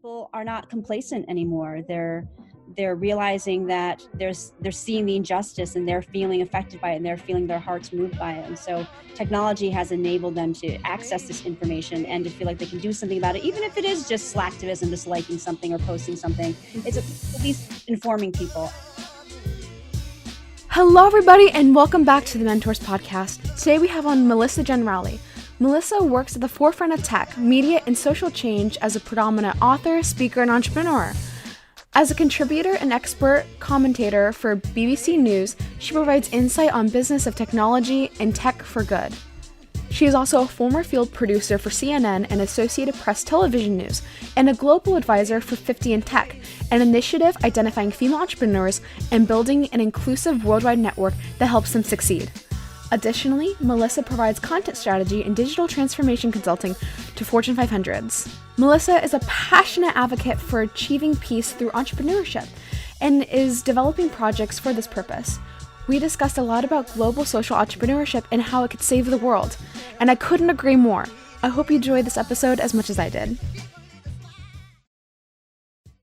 people are not complacent anymore. They're realizing that they're seeing the injustice and they're feeling affected by it and they're feeling their hearts moved by it. And so technology has enabled them to access this information and to feel like they can do something about it, even if it is just slacktivism, just liking something or posting something. It's at least informing people. Hello, everybody, and welcome back to the MentorZ podcast. Today we have on Melissia Jun Rowley. Melissa works at the forefront of tech, media, and social change as a predominant author, speaker, and entrepreneur. As a contributor and expert commentator for BBC News, she provides insight on business of technology and tech for good. She is also a former field producer for CNN and Associated Press Television News, and a global advisor for 50 in Tech, an initiative identifying female entrepreneurs and building an inclusive worldwide network that helps them succeed. Additionally, Melissa provides content strategy and digital transformation consulting to Fortune 500s. Melissa is a passionate advocate for achieving peace through entrepreneurship and is developing projects for this purpose. We discussed a lot about global social entrepreneurship and how it could save the world, and I couldn't agree more. I hope you enjoyed this episode as much as I did.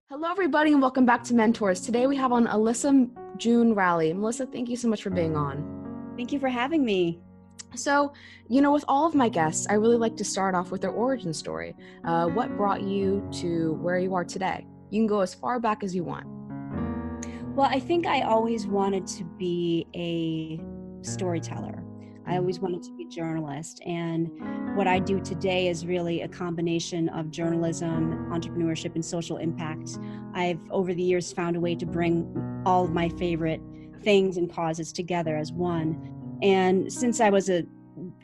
Hello, everybody, and welcome back to MentorZ. Today we have on Melissia Jun Rowley. Melissa, thank you so much for being on. Thank you for having me. So, with all of my guests, I really like to start off with their origin story. What brought you to where you are today? You can go as far back as you want. Well, I think I always wanted to be a storyteller. I always wanted to be a journalist. And what I do today is really a combination of journalism, entrepreneurship, and social impact. I've, over the years, found a way to bring all of my favorite things and causes together as one. And since I was at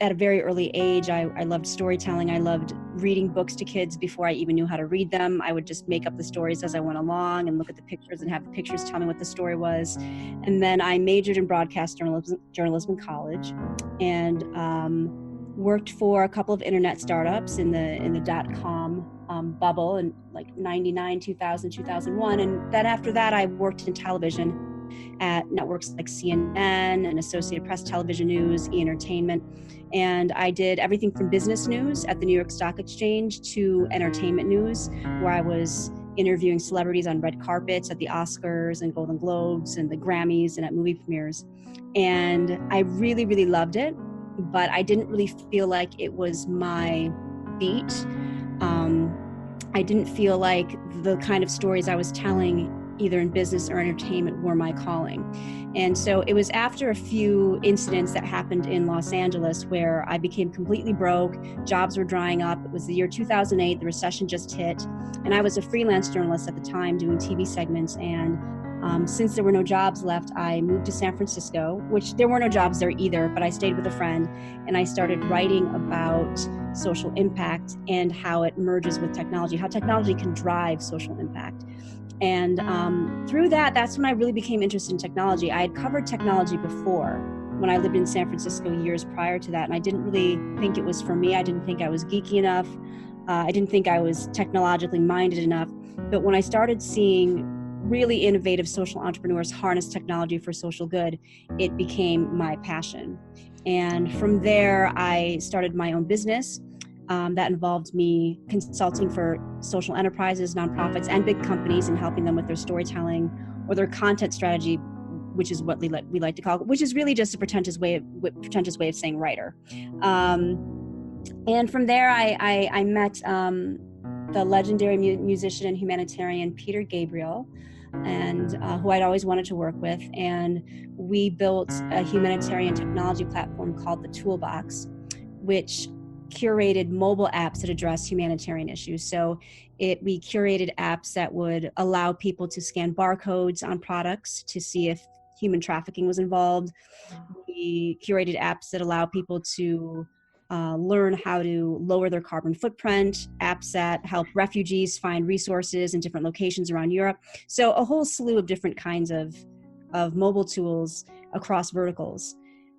a very early age, I loved storytelling. I loved reading books to kids before I even knew how to read them. I would just make up the stories as I went along and look at the pictures and have the pictures tell me what the story was. And then I majored in broadcast journalism in college and worked for a couple of internet startups in the .com bubble in like 99, 2000, 2001. And then after that, I worked in television at networks like CNN and Associated Press Television News, E! Entertainment. And I did everything from business news at the New York Stock Exchange to entertainment news, where I was interviewing celebrities on red carpets at the Oscars and Golden Globes and the Grammys and at movie premieres. And I really, really loved it, but I didn't really feel like it was my beat. I didn't feel like the kind of stories I was telling either in business or entertainment were my calling. And so it was after a few incidents that happened in Los Angeles where I became completely broke, jobs were drying up. It was the year 2008, the recession just hit, and I was a freelance journalist at the time doing TV segments. And since there were no jobs left, I moved to San Francisco, which there were no jobs there either, but I stayed with a friend and I started writing about social impact and how it merges with technology, how technology can drive social impact. And through that's when I really became interested in technology. I had covered technology before when I lived in San Francisco years prior to that, and I didn't really think it was for me. I didn't think I was geeky enough. I didn't think I was technologically minded enough. But when I started seeing really innovative social entrepreneurs harness technology for social good, it became my passion. And from there, I started my own business. That involved me consulting for social enterprises, nonprofits, and big companies and helping them with their storytelling or their content strategy, which is what we like to call it, which is really just a pretentious way of saying writer. And from there, I met the legendary musician and humanitarian Peter Gabriel, and who I'd always wanted to work with. And we built a humanitarian technology platform called the Toolbox, which curated mobile apps that address humanitarian issues. So we curated apps that would allow people to scan barcodes on products to see if human trafficking was involved. We curated apps that allow people to learn how to lower their carbon footprint, apps that help refugees find resources in different locations around Europe. So a whole slew of different kinds of mobile tools across verticals.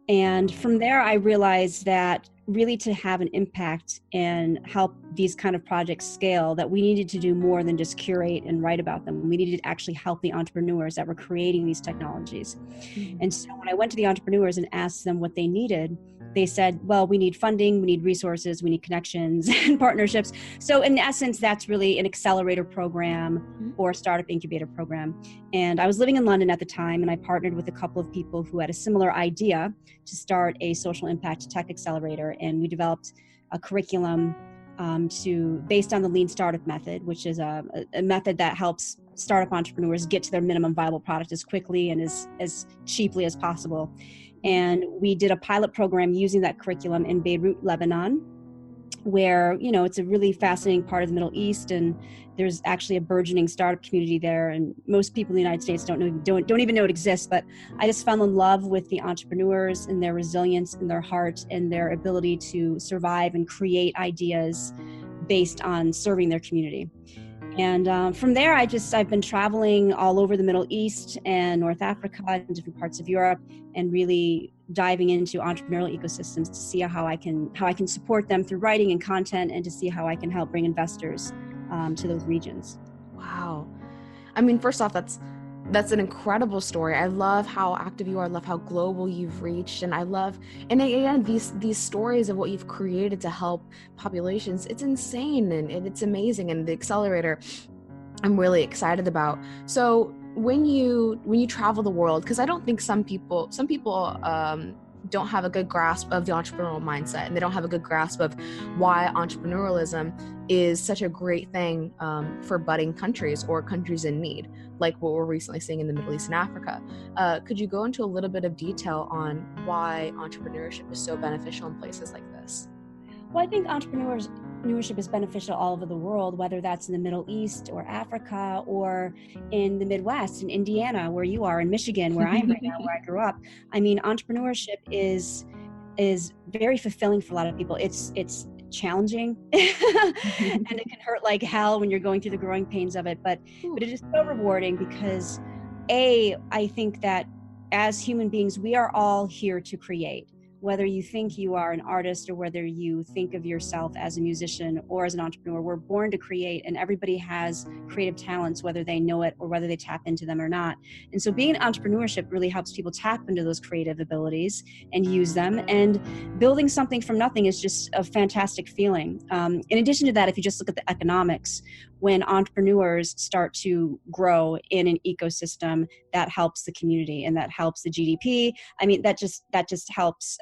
And from there, I realized that really to have an impact and help these kind of projects scale, that we needed to do more than just curate and write about them. We needed to actually help the entrepreneurs that were creating these technologies. Mm-hmm. And so when I went to the entrepreneurs and asked them what they needed, they said, well, we need funding, we need resources, we need connections and partnerships. So in essence, that's really an accelerator program or startup incubator program. And I was living in London at the time, and I partnered with a couple of people who had a similar idea to start a social impact tech accelerator. And we developed a curriculum based on the lean startup method, which is a method that helps startup entrepreneurs get to their minimum viable product as quickly and as cheaply as possible. And we did a pilot program using that curriculum in Beirut, Lebanon, where, it's a really fascinating part of the Middle East, and there's actually a burgeoning startup community there. And most people in the United States don't even know it exists. But I just fell in love with the entrepreneurs and their resilience and their heart and their ability to survive and create ideas based on serving their community. And from there, I've been traveling all over the Middle East and North Africa and different parts of Europe, and really diving into entrepreneurial ecosystems to see how I can support them through writing and content, and to see how I can help bring investors to those regions. Wow. I mean, first off, that's an incredible story. I love how active you are. I love how global you've reached. And again, these stories of what you've created to help populations, it's insane and it's amazing. And the accelerator, I'm really excited about. So when you travel the world, because I don't think some people don't have a good grasp of the entrepreneurial mindset, and they don't have a good grasp of why entrepreneurialism is such a great thing for budding countries or countries in need, like what we're recently seeing in the Middle East and Africa. Could you go into a little bit of detail on why entrepreneurship is so beneficial in places like this? Well, I think entrepreneurship is beneficial all over the world, whether that's in the Middle East or Africa or in the Midwest, in Indiana, where you are, in Michigan, where I am right now, where I grew up. I mean, entrepreneurship is very fulfilling for a lot of people. It's challenging and it can hurt like hell when you're going through the growing pains of it, but it is so rewarding because I think that as human beings, we are all here to create. Whether you think you are an artist or whether you think of yourself as a musician or as an entrepreneur, we're born to create, and everybody has creative talents, whether they know it or whether they tap into them or not. And so being in entrepreneurship really helps people tap into those creative abilities and use them. And building something from nothing is just a fantastic feeling. In addition to that, if you just look at the economics, when entrepreneurs start to grow in an ecosystem, that helps the community and that helps the GDP. I mean, that just helps.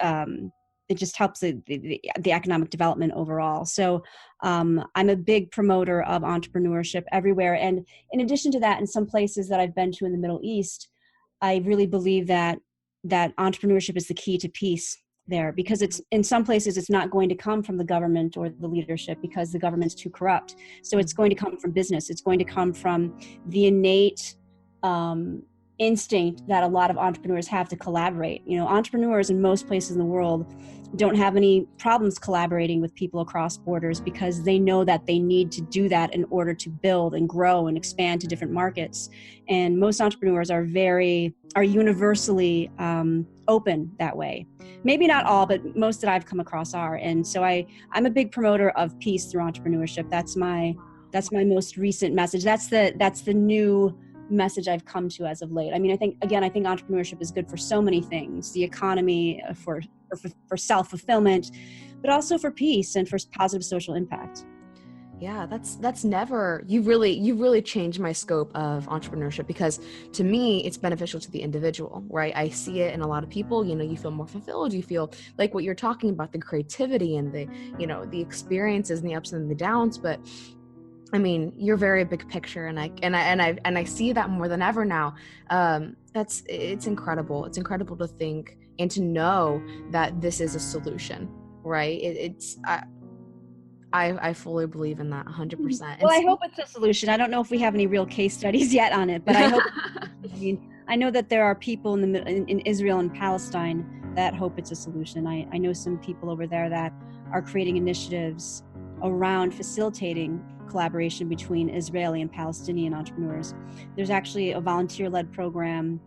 It just helps the economic development overall. So I'm a big promoter of entrepreneurship everywhere. And in addition to that, in some places that I've been to in the Middle East, I really believe that entrepreneurship is the key to peace there, because it's in some places it's not going to come from the government or the leadership because the government's too corrupt. So it's going to come from business. It's going to come from the innate instinct that a lot of entrepreneurs have to collaborate. Entrepreneurs in most places in the world don't have any problems collaborating with people across borders because they know that they need to do that in order to build and grow and expand to different markets. And most entrepreneurs are universally open that way. Maybe not all, but most that I've come across are. And so I'm a big promoter of peace through entrepreneurship. That's my most recent message. That's the new message I've come to as of late. I mean, I think entrepreneurship is good for so many things: the economy, for self-fulfillment, but also for peace and for positive social impact. Yeah, that's never, you really changed my scope of entrepreneurship, because to me, it's beneficial to the individual, right? I see it in a lot of people, you feel more fulfilled, you feel like what you're talking about, the creativity and the experiences and the ups and the downs. But I mean, you're very big picture, and I see that more than ever now. It's incredible. It's incredible to think and to know that this is a solution, right? I fully believe in that 100%. Well, I hope it's a solution. I don't know if we have any real case studies yet on it, but I hope. I mean, I know that there are people in Israel and Palestine that hope it's a solution. I know some people over there that are creating initiatives around facilitating collaboration between Israeli and Palestinian entrepreneurs. There's actually a volunteer-led program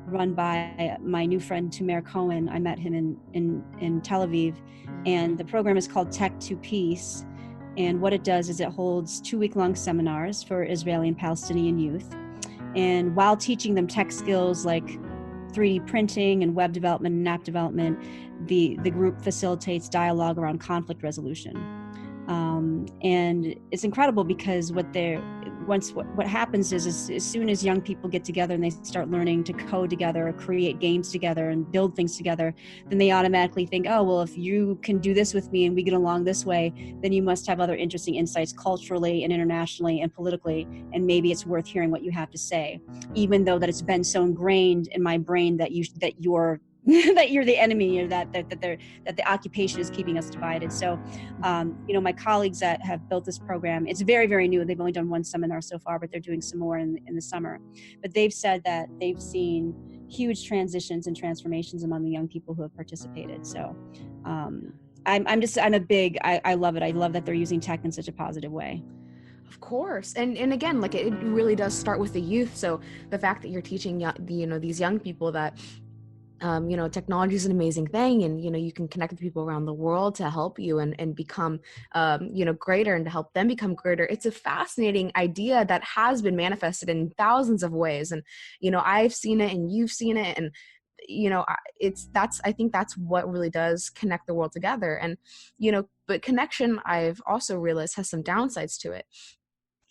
run by my new friend Tumer Cohen. I met him in Tel Aviv, and the program is called Tech to Peace. And what it does is it holds 2-week-long seminars for Israeli and Palestinian youth. And while teaching them tech skills like 3D printing and web development and app development. The group facilitates dialogue around conflict resolution. And it's incredible because what happens is as soon as young people get together and they start learning to code together, or create games together and build things together, then they automatically think, oh, well, if you can do this with me and we get along this way, then you must have other interesting insights culturally and internationally and politically, and maybe it's worth hearing what you have to say, even though that it's been so ingrained in my brain that you're that you're the enemy, or that the occupation is keeping us divided. So, my colleagues that have built this program, it's very, very new. They've only done one seminar so far, but they're doing some more in the summer. But they've said that they've seen huge transitions and transformations among the young people who have participated. So, I love it. I love that they're using tech in such a positive way. Of course. And again, like it really does start with the youth. So the fact that you're teaching, these young people that technology is an amazing thing, and you can connect with people around the world to help you and become greater, and to help them become greater. It's a fascinating idea that has been manifested in thousands of ways, and I've seen it and you've seen it, and I think that's what really does connect the world together. And but connection, I've also realized, has some downsides to it.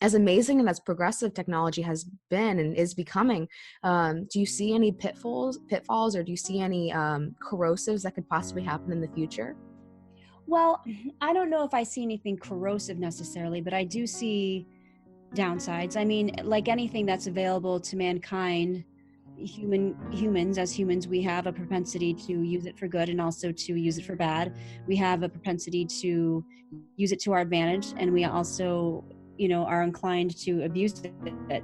As amazing and as progressive technology has been and is becoming, do you see any pitfalls, or do you see any corrosives that could possibly happen in the future? Well, I don't know if I see anything corrosive necessarily, but I do see downsides. I mean, like anything that's available to mankind, as humans, we have a propensity to use it for good and also to use it for bad. We have a propensity to use it to our advantage, and we also are inclined to abuse it.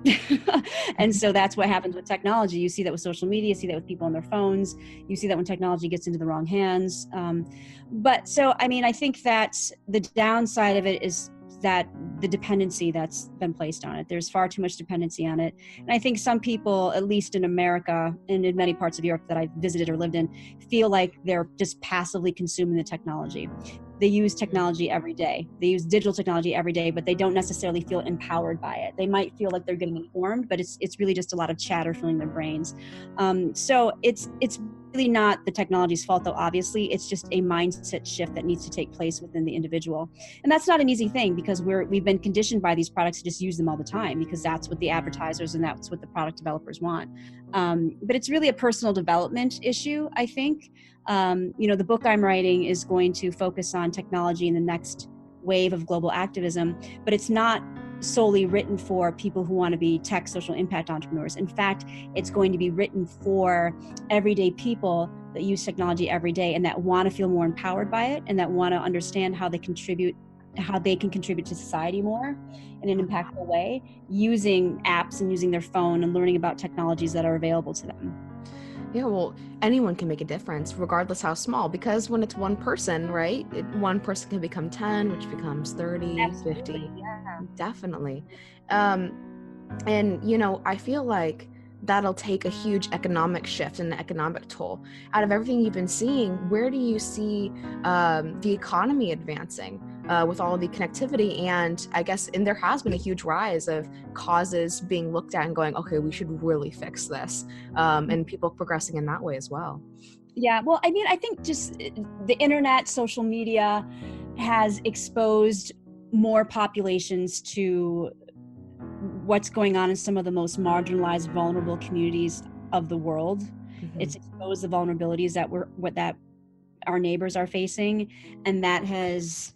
And so that's what happens with technology. You see that with social media, you see that with people on their phones, you see that when technology gets into the wrong hands. I think that the downside of it is that the dependency that's been placed on it. There's far too much dependency on it. And I think some people, at least in America and in many parts of Europe that I've visited or lived in, feel like they're just passively consuming the technology. They use technology every day. They use digital technology every day, but they don't necessarily feel empowered by it. They might feel like they're getting informed, but it's really just a lot of chatter filling their brains. So it's really not the technology's fault, though, obviously. It's just a mindset shift that needs to take place within the individual. And that's not an easy thing, because we've been conditioned by these products to just use them all the time, because that's what the advertisers and that's what the product developers want. But it's really a personal development issue, I think. The book I'm writing is going to focus on technology in the next wave of global activism, but it's not solely written for people who want to be tech social impact entrepreneurs. In fact, it's going to be written for everyday people that use technology every day and that want to feel more empowered by it, and that want to understand how they can contribute to society more in an impactful way, using apps and using their phone and learning about technologies that are available to them. Yeah, well, anyone can make a difference, regardless how small, because when it's one person, right, one person can become 10, which becomes 30, Absolutely, 50. yeah. Definitely. And, I feel like that'll take a huge economic shift and an economic toll. Out of everything you've been seeing, where do you see the economy advancing with all of the connectivity? And I guess, and there has been a huge rise of causes being looked at and going, okay, we should really fix this, and people progressing in that way as well. Yeah, well, I mean, I think just the internet, social media has exposed more populations to what's going on in some of the most marginalized, vulnerable communities of the world. Mm-hmm. It's exposed the vulnerabilities that our neighbors are facing, and that has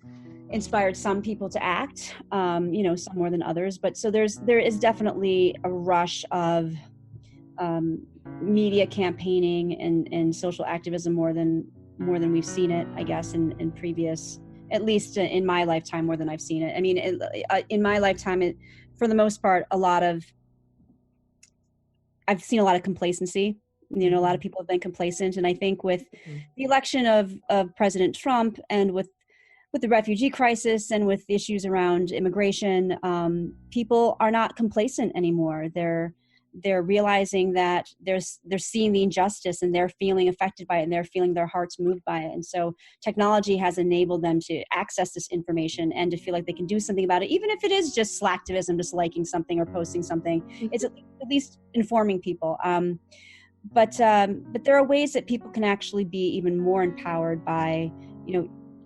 inspired some people to act, some more than others. But so there is definitely a rush of media campaigning and social activism more than we've seen it, I guess, in previous, at least in my lifetime, more than I've seen it. I mean, in my lifetime, for the most part, I've seen a lot of complacency. A lot of people have been complacent, and I think with the election of President Trump, and with the refugee crisis, and with issues around immigration, people are not complacent anymore. They're realizing that they're seeing the injustice, and they're feeling affected by it, and they're feeling their hearts moved by it. And so technology has enabled them to access this information and to feel like they can do something about it, even if it is just slacktivism, just liking something or posting something. It's at least informing people. but there are ways that people can actually be even more empowered by,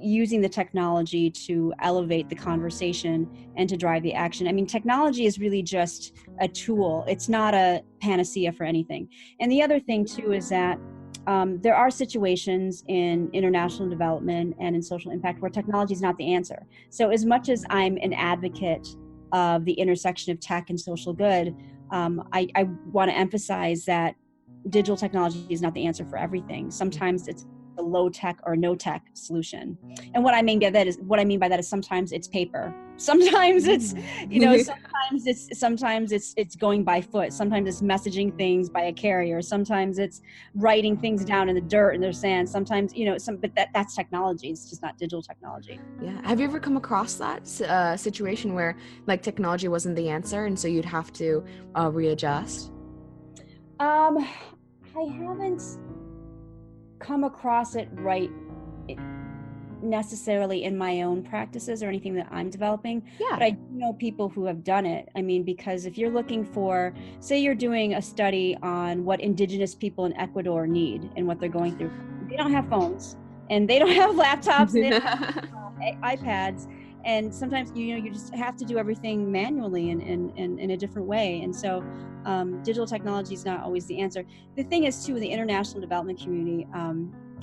using the technology to elevate the conversation and to drive the action. I mean, technology is really just a tool. It's not a panacea for anything. And the other thing too is that there are situations in international development and in social impact where technology is not the answer. So as much as I'm an advocate of the intersection of tech and social good, I want to emphasize that digital technology is not the answer for everything. Sometimes it's a low tech or no tech solution. And what I mean by that is sometimes it's paper. Sometimes it's, sometimes it's going by foot. Sometimes it's messaging things by a carrier. Sometimes it's writing things down in the dirt and the sand. Sometimes, but that's technology. It's just not digital technology. Yeah. Have you ever come across that situation where like technology wasn't the answer and so you'd have to readjust? I haven't come across it necessarily in my own practices or anything that I'm developing, but I do know people who have done it. I mean, because if you're looking for, say you're doing a study on what indigenous people in Ecuador need and what they're going through, they don't have phones and they don't have laptops and they don't have iPads. And sometimes, you just have to do everything manually and in a different way. And so digital technology is not always the answer. The thing is, too, in the international development community,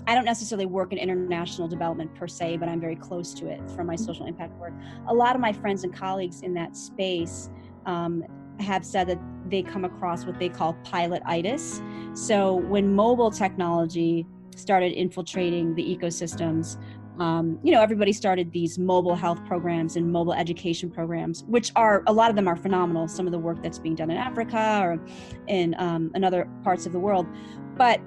I don't necessarily work in international development per se, but I'm very close to it from my social impact work. A lot of my friends and colleagues in that space have said that they come across what they call pilot-itis. So when mobile technology started infiltrating the ecosystems, everybody started these mobile health programs and mobile education programs, which a lot of them are phenomenal. Some of the work that's being done in Africa or in other parts of the world. But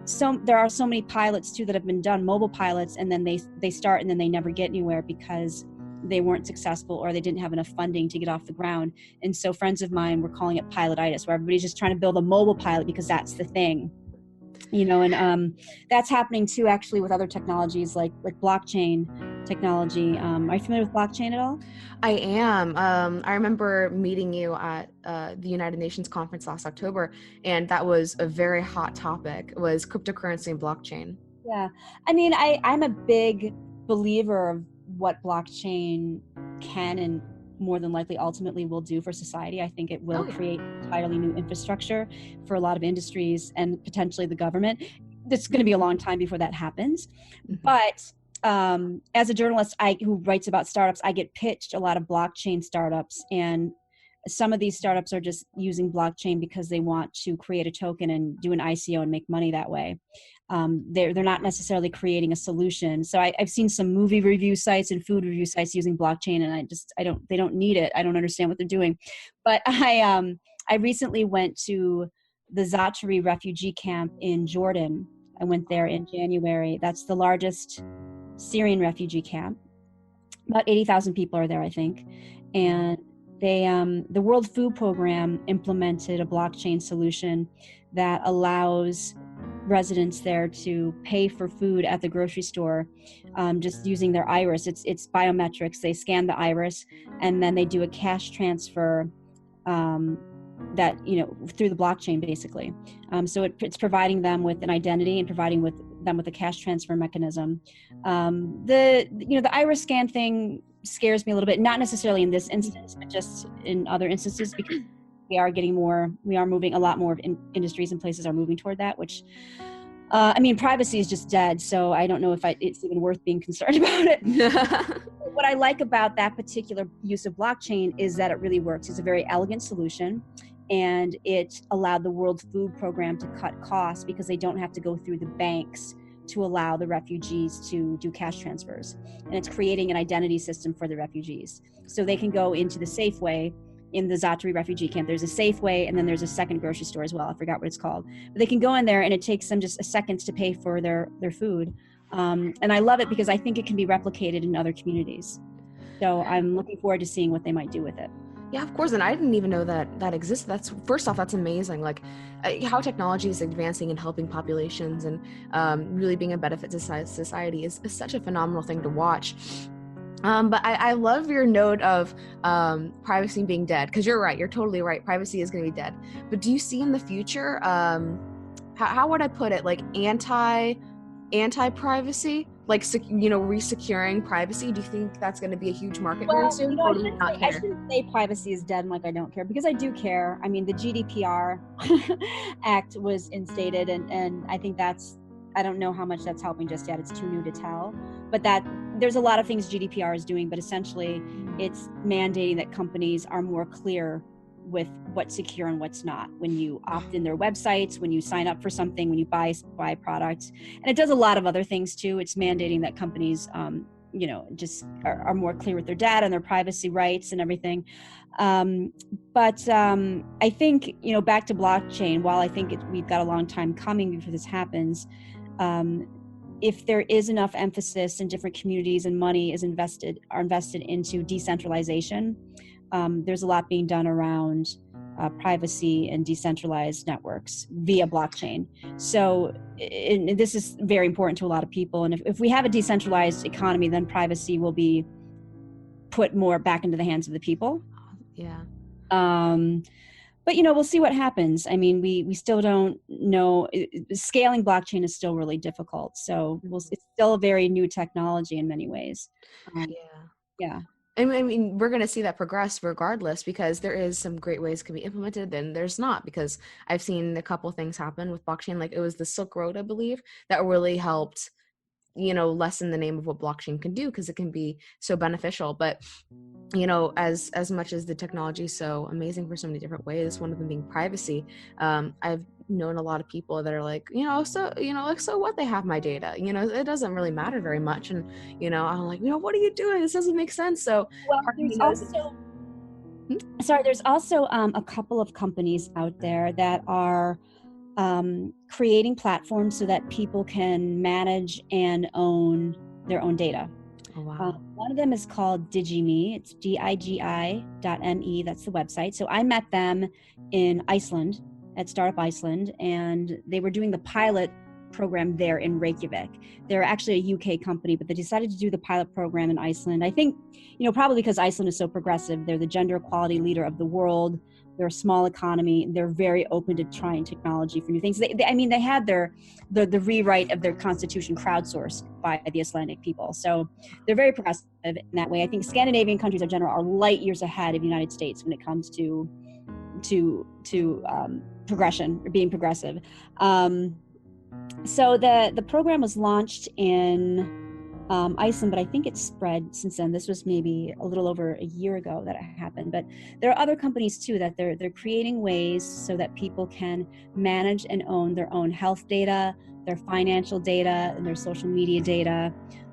there are so many pilots too that have been done, mobile pilots, and then they start and then they never get anywhere because they weren't successful or they didn't have enough funding to get off the ground. And so friends of mine were calling it pilot-itis, where everybody's just trying to build a mobile pilot because that's the thing. And that's happening too, actually, with other technologies like blockchain technology. Are you familiar with blockchain at all? I am. I remember meeting you at the United Nations conference last October, and that was a very hot topic, was cryptocurrency and blockchain. Yeah. I mean, I'm a big believer of what blockchain can and more than likely ultimately will do for society. I think it will create entirely new infrastructure for a lot of industries and potentially the government. It's going to be a long time before that happens. Mm-hmm. But as a journalist who writes about startups, I get pitched a lot of blockchain startups, and some of these startups are just using blockchain because they want to create a token and do an ICO and make money that way. They're not necessarily creating a solution. So I've seen some movie review sites and food review sites using blockchain, and they don't need it. I don't understand what they're doing. But I recently went to the Zatari refugee camp in Jordan. I went there in January. That's the largest Syrian refugee camp. About 80,000 people are there, I think. And the World Food Program implemented a blockchain solution that allows residents there to pay for food at the grocery store just using their iris. It's biometrics. They scan the iris and then they do a cash transfer that through the blockchain basically. So it's providing them with an identity and providing them with a cash transfer mechanism. The iris scan thing scares me a little bit, not necessarily in this instance, but just in other instances, because we are moving a lot more industries and places are moving toward that, which privacy is just dead. So I don't know if it's even worth being concerned about it. What I like about that particular use of blockchain is that it really works. It's a very elegant solution, and it allowed the World Food Program to cut costs because they don't have to go through the banks to allow the refugees to do cash transfers. And it's creating an identity system for the refugees. So they can go into the Safeway in the Zatari refugee camp. There's a Safeway and then there's a second grocery store as well. I forgot what it's called. But they can go in there and it takes them just a second to pay for their food. And I love it because I think it can be replicated in other communities. So I'm looking forward to seeing what they might do with it. Yeah, of course. And I didn't even know that existed. First off, that's amazing. Like how technology is advancing and helping populations and really being a benefit to society is such a phenomenal thing to watch. But I love your note of privacy being dead, because you're right. You're totally right. Privacy is going to be dead. But do you see in the future how would I put it? Like anti-privacy, like, resecuring privacy. Do you think that's going to be a huge market very Well, soon, or do you not I care? shouldn't say privacy is dead and like I don't care, because I do care. I mean, the GDPR Act was instated, and I think I don't know how much that's helping just yet. It's too new to tell. But there's a lot of things GDPR is doing, but essentially it's mandating that companies are more clear with what's secure and what's not when you opt in their websites, when you sign up for something, when you buy products. And it does a lot of other things too. It's mandating that companies just are more clear with their data and their privacy rights and everything. But I think, back to blockchain, while I think we've got a long time coming before this happens, if there is enough emphasis in different communities and money are invested into decentralization, there's a lot being done around privacy and decentralized networks via blockchain. So this is very important to a lot of people. And if we have a decentralized economy, then privacy will be put more back into the hands of the people. Yeah. But we'll see what happens. I mean, we still don't know. Scaling blockchain is still really difficult. So it's still a very new technology in many ways. Yeah. I mean, we're going to see that progress regardless, because there is some great ways it can be implemented, then there's not, because I've seen a couple things happen with blockchain. Like, it was the Silk Road, I believe, that really helped, lessen the name of what blockchain can do, because it can be so beneficial. But, as much as the technology is so amazing for so many different ways, one of them being privacy, I've known a lot of people that are like, so what, they have my data, it doesn't really matter very much. And, I'm like, what are you doing? This doesn't make sense. So there's also a couple of companies out there that are creating platforms so that people can manage and own their own data. Oh, wow. One of them is called DigiMe. It's digi.me. That's the website. So I met them in Iceland at Startup Iceland, and they were doing the pilot program there in Reykjavik. They're actually a UK company, but they decided to do the pilot program in Iceland. I think, probably because Iceland is so progressive. They're the gender equality leader of the world. They're a small economy. They're very open to trying technology for new things. They had the rewrite of their constitution crowdsourced by the Icelandic people. So they're very progressive in that way. I think Scandinavian countries in general are light years ahead of the United States when it comes to progression or being progressive. So the program was launched in Iceland, but I think it's spread since then. This was maybe a little over a year ago that it happened. But there are other companies too that they're creating ways so that people can manage and own their own health data, their financial data, and their social media data.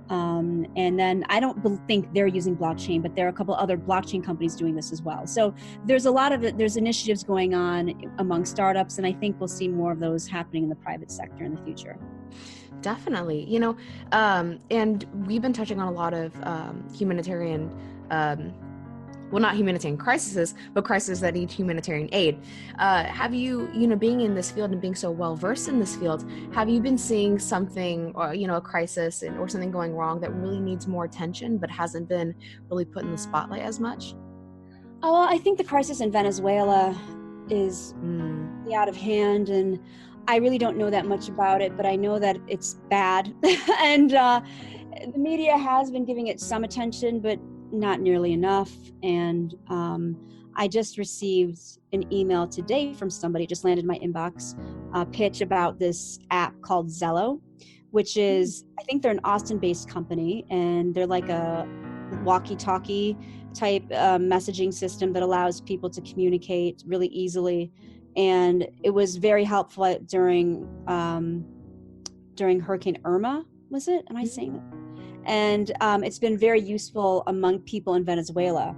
And then I don't think they're using blockchain, but there are a couple other blockchain companies doing this as well. So there's there's initiatives going on among startups, and I think we'll see more of those happening in the private sector in the future. Definitely. And we've been touching on a lot of humanitarian, well, not humanitarian crises, but crises that need humanitarian aid. Have you, being in this field and being so well versed in this field, have you been seeing something, or, a crisis or something going wrong that really needs more attention but hasn't been really put in the spotlight as much? Oh, well, I think the crisis in Venezuela is out of hand, and I really don't know that much about it, but I know that it's bad. And the media has been giving it some attention, but not nearly enough. And I just received an email today from somebody, just landed in my inbox, a pitch about this app called Zello, which is, I think they're an Austin-based company, and they're like a walkie-talkie type messaging system that allows people to communicate really easily. And it was very helpful during Hurricane Irma, was it? Am I saying that? And it's been very useful among people in Venezuela.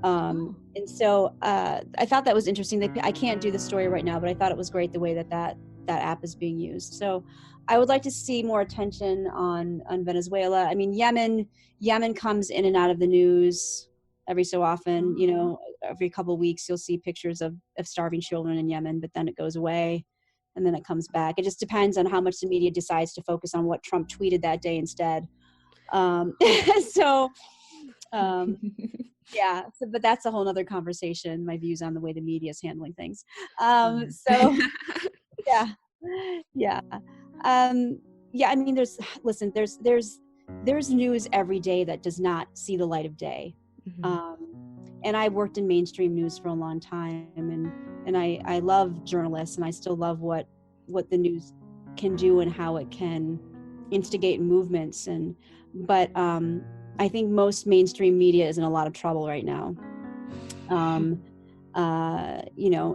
And so I thought that was interesting. I can't do the story right now, but I thought it was great the way that app is being used. So I would like to see more attention on Venezuela. I mean, Yemen comes in and out of the news every so often. Every couple of weeks you'll see pictures of starving children in Yemen, but then it goes away and then it comes back. It just depends on how much the media decides to focus on what Trump tweeted that day instead. Yeah, but that's a whole nother conversation, my views on the way the media is handling things. So yeah. Yeah. Yeah, I mean, there's news every day that does not see the light of day. Mm-hmm. Um, and I worked in mainstream news for a long time, and I love journalists, and I still love what the news can do and how it can instigate movements. But I think most mainstream media is in a lot of trouble right now.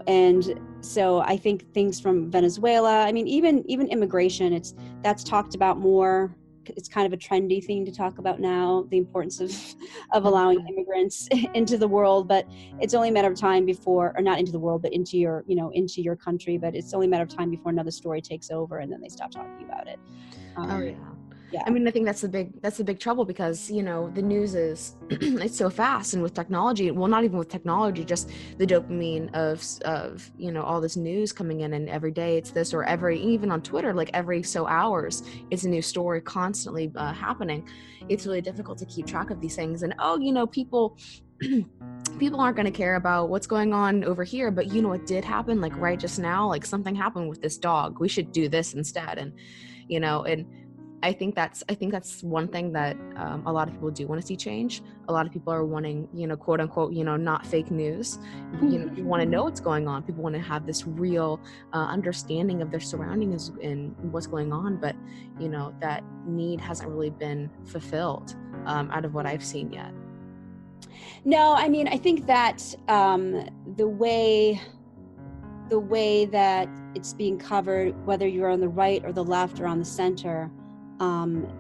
And so I think things from Venezuela, I mean, even immigration, that's talked about more. It's kind of a trendy thing to talk about now, the importance of allowing immigrants into the world, but it's only a matter of time before, or not into the world, but into your country, but it's only a matter of time before another story takes over and then they stop talking about it. Oh yeah. Yeah. I mean, I think that's the big trouble because, the news is, it's so fast, and with technology, well, not even with technology, just the dopamine of, all this news coming in, and every day it's this, or even on Twitter, like every so hours, it's a new story constantly happening. It's really difficult to keep track of these things. And, people, people aren't going to care about what's going on over here, but what did happen, like right just now, like something happened with this dog, we should do this instead. And, and I think that's one thing that a lot of people do want to see change. A lot of people are wanting, quote unquote, not fake news. You want to know what's going on. People want to have this real understanding of their surroundings and what's going on. But, that need hasn't really been fulfilled out of what I've seen yet. No, I mean, I think that the way that it's being covered, whether you're on the right or the left or on the center,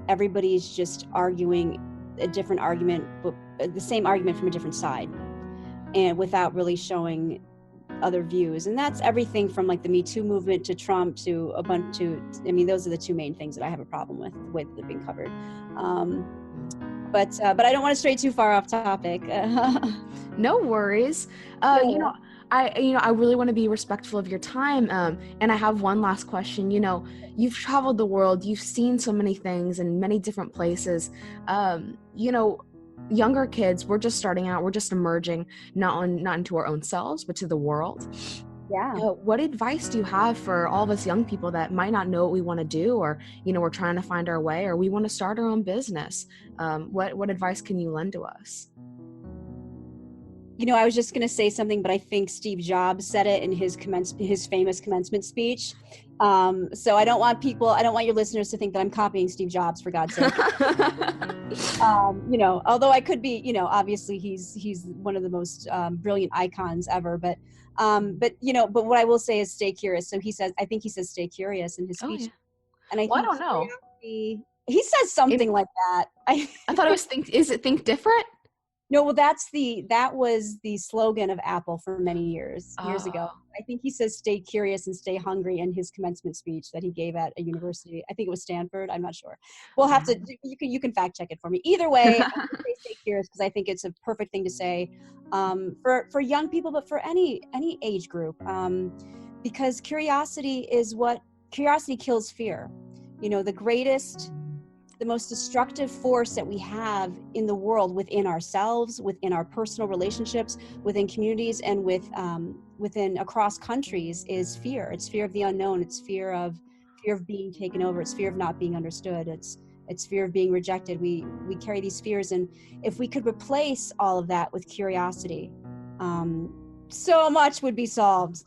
everybody's just arguing a different argument, but the same argument from a different side, and without really showing other views. And that's everything from like the Me Too movement to Trump to a bunch to, I mean, those are the two main things that I have a problem with, the way that they're being covered. But I don't want to stray too far off topic. No worries. Yeah. I really want to be respectful of your time. And I have one last question. You've traveled the world, you've seen so many things in many different places. Younger kids, we're just starting out, we're just emerging, not into our own selves, but to the world. Yeah. What advice do you have for all of us young people that might not know what we want to do, or, we're trying to find our way, or we want to start our own business? What advice can you lend to us? I was just going to say something, but I think Steve Jobs said it in his famous commencement speech. So I don't want your listeners to think that I'm copying Steve Jobs, for God's sake. Although I could be, obviously he's one of the most brilliant icons ever, but what I will say is stay curious. So I think he says stay curious in his speech. Oh, yeah. And I don't know. He says something like that. I thought it was think different? No, well, that was the slogan of Apple for many years ago. I think he says stay curious and stay hungry in his commencement speech that he gave at a university. I think it was Stanford. I'm not sure. We'll have to, you can fact check it for me. Either way, I would say stay curious, because I think it's a perfect thing to say for young people, but for any age group, because curiosity kills fear. The most destructive force that we have in the world, within ourselves, within our personal relationships, within communities, and within across countries, is fear. It's fear of the unknown. It's fear of being taken over. It's fear of not being understood. It's fear of being rejected. We carry these fears, and if we could replace all of that with curiosity, so much would be solved.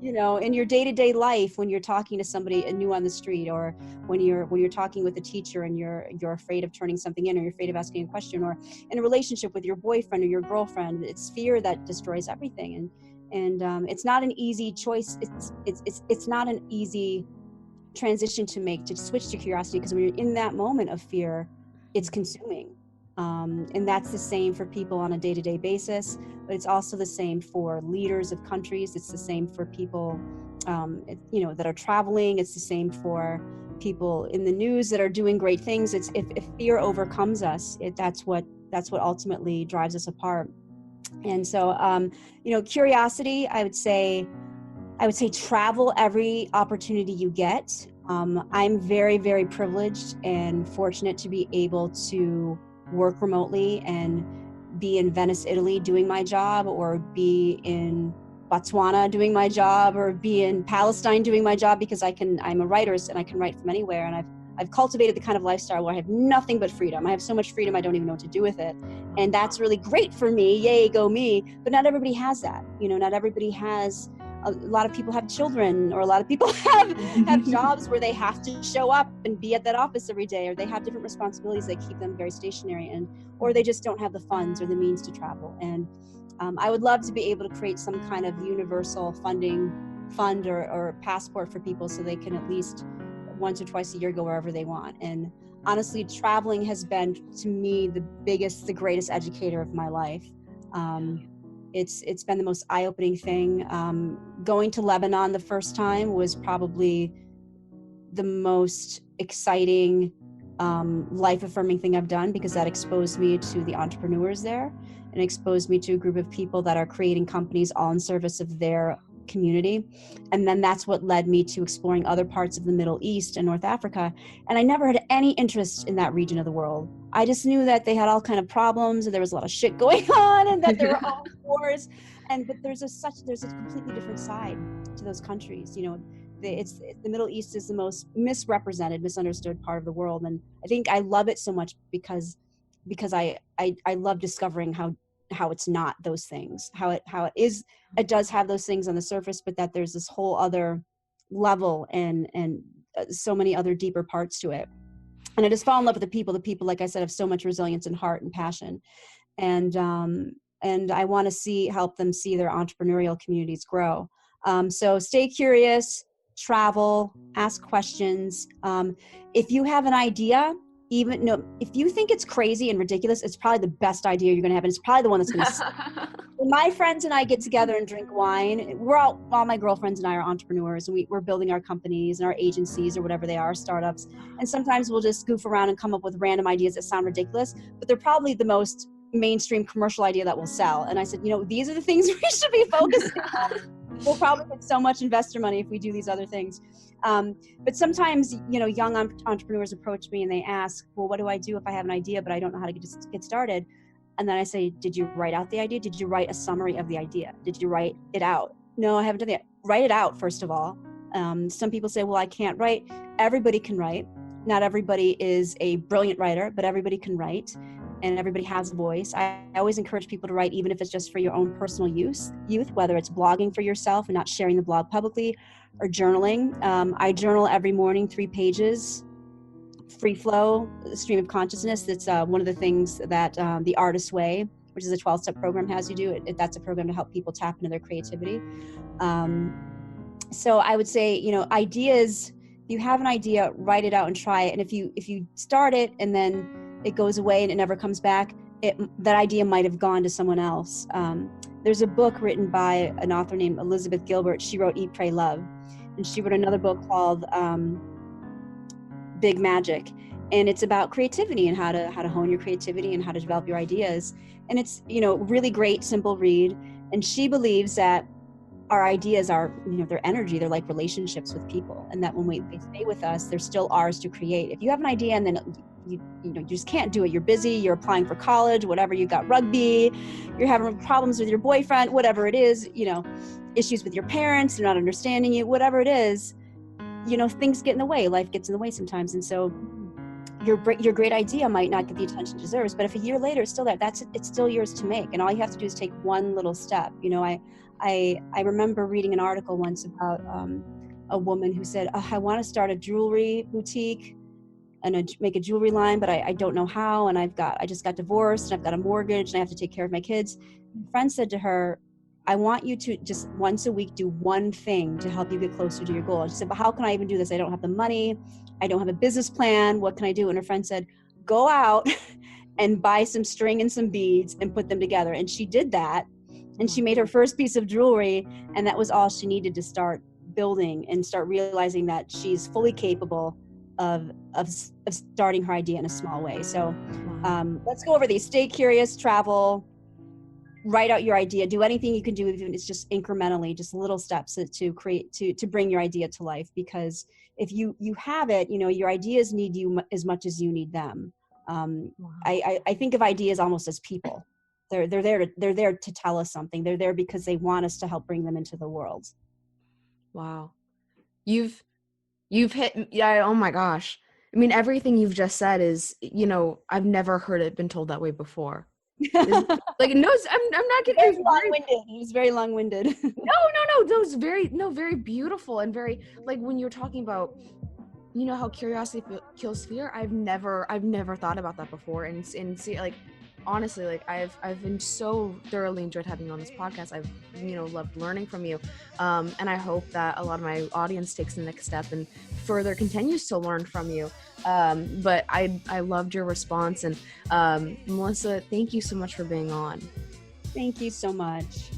In your day-to-day life, when you're talking to somebody new on the street, or when you're talking with a teacher and you're afraid of turning something in, or you're afraid of asking a question, or in a relationship with your boyfriend or your girlfriend, it's fear that destroys everything. And it's not an easy choice. It's not an easy transition to make, to switch to curiosity, because when you're in that moment of fear, it's consuming. And that's the same for people on a day-to-day basis, but it's also the same for leaders of countries. It's the same for people, that are traveling. It's the same for people in the news that are doing great things. It's if fear overcomes us, that's what ultimately drives us apart. And so, curiosity, I would say travel every opportunity you get. I'm very, very privileged and fortunate to be able to work remotely and be in Venice, Italy doing my job, or be in Botswana doing my job, or be in Palestine doing my job, because I'm a writer and I can write from anywhere. And I've cultivated the kind of lifestyle where I have nothing but freedom. I have so much freedom, I don't even know what to do with it. And that's really great for me. Yay, go me. But not everybody has that. Not everybody has, a lot of people have children, or a lot of people have jobs where they have to show up and be at that office every day, or they have different responsibilities that keep them very stationary, or they just don't have the funds or the means to travel. And I would love to be able to create some kind of universal fund or passport for people, so they can at least once or twice a year go wherever they want. And honestly, traveling has been, to me, the greatest educator of my life. It's been the most eye-opening thing. Going to Lebanon the first time was probably the most exciting, life-affirming thing I've done, because that exposed me to the entrepreneurs there, and exposed me to a group of people that are creating companies all in service of their community. And then that's what led me to exploring other parts of the Middle East and North Africa. And I never had any interest in that region of the world. I just knew that they had all kind of problems, and there was a lot of shit going on, and that there were all wars. But there's a completely different side to those countries. The Middle East is the most misrepresented, misunderstood part of the world. And I think I love it so much because I love discovering how it's not those things, how it is. It does have those things on the surface, but that there's this whole other level and so many other deeper parts to it. And I just fall in love with the people, like I said, have so much resilience and heart and passion. And I want to help them see their entrepreneurial communities grow. So stay curious, travel, ask questions. If you have an idea, if you think it's crazy and ridiculous, it's probably the best idea you're going to have. And it's probably the one that's going to When my friends and I get together and drink wine, all my girlfriends and I are entrepreneurs, and we're building our companies and our agencies or whatever they are, startups. And sometimes we'll just goof around and come up with random ideas that sound ridiculous, but they're probably the most mainstream commercial idea that will sell. And I said, these are the things we should be focusing on. We'll probably get so much investor money if we do these other things. But sometimes, young entrepreneurs approach me and they ask, well, what do I do if I have an idea, but I don't know how to get started? And then I say, did you write out the idea? Did you write a summary of the idea? Did you write it out? No, I haven't done that. Write it out, first of all. Some people say, well, I can't write. Everybody can write. Not everybody is a brilliant writer, but everybody can write. And everybody has a voice. I always encourage people to write, even if it's just for your own personal use, whether it's blogging for yourself and not sharing the blog publicly, or journaling. I journal every morning, 3 pages, free flow, stream of consciousness. That's one of the things that the Artist Way, which is a 12-step program, has you do. That's a program to help people tap into their creativity. So I would say, ideas, if you have an idea, write it out and try it. And if you start it and then it goes away and it never comes back, that idea might have gone to someone else. There's a book written by an author named Elizabeth Gilbert. She wrote Eat, Pray, Love. And she wrote another book called Big Magic. And it's about creativity and how to hone your creativity and how to develop your ideas. And it's, really great, simple read. And she believes that our ideas are, they're energy. They're like relationships with people. And that when they stay with us, they're still ours to create. If you have an idea and then you just can't do it. You're busy, you're applying for college, whatever, you've got rugby, you're having problems with your boyfriend, whatever it is, issues with your parents, they're not understanding you, whatever it is, things get in the way, life gets in the way sometimes. And so your great idea might not get the attention it deserves, but if a year later it's still there, it's still yours to make. And all you have to do is take one little step. I remember reading an article once about a woman who said, I want to start a jewelry boutique and make a jewelry line, but I don't know how. And I just got divorced and I've got a mortgage and I have to take care of my kids. My friend said to her, I want you to just once a week do one thing to help you get closer to your goal. And she said, but how can I even do this? I don't have the money. I don't have a business plan. What can I do? And her friend said, go out and buy some string and some beads and put them together. And she did that. And she made her first piece of jewelry. And that was all she needed to start building and start realizing that she's fully capable of starting her idea in a small way. So let's go over these. Stay curious, travel, write out your idea, do anything you can do, even it's just incrementally, just little steps to bring your idea to life. Because if you have it, your ideas need you as much as you need them. I think of ideas almost as people. They're there to tell us something. They're there because they want us to help bring them into the world. Wow. You've hit, yeah, oh my gosh. I mean, everything you've just said is, I've never heard it been told that way before. Like, no, I'm not kidding. It was very long-winded. No, that was very beautiful, and very, like, when you're talking about, how curiosity kills fear. I've never thought about that before, and see, like, honestly, like, I've been so thoroughly enjoyed having you on this podcast. I've loved learning from you, and I hope that a lot of my audience takes the next step and further continues to learn from you. But I loved your response, and Melissa, thank you so much for being on. Thank you so much.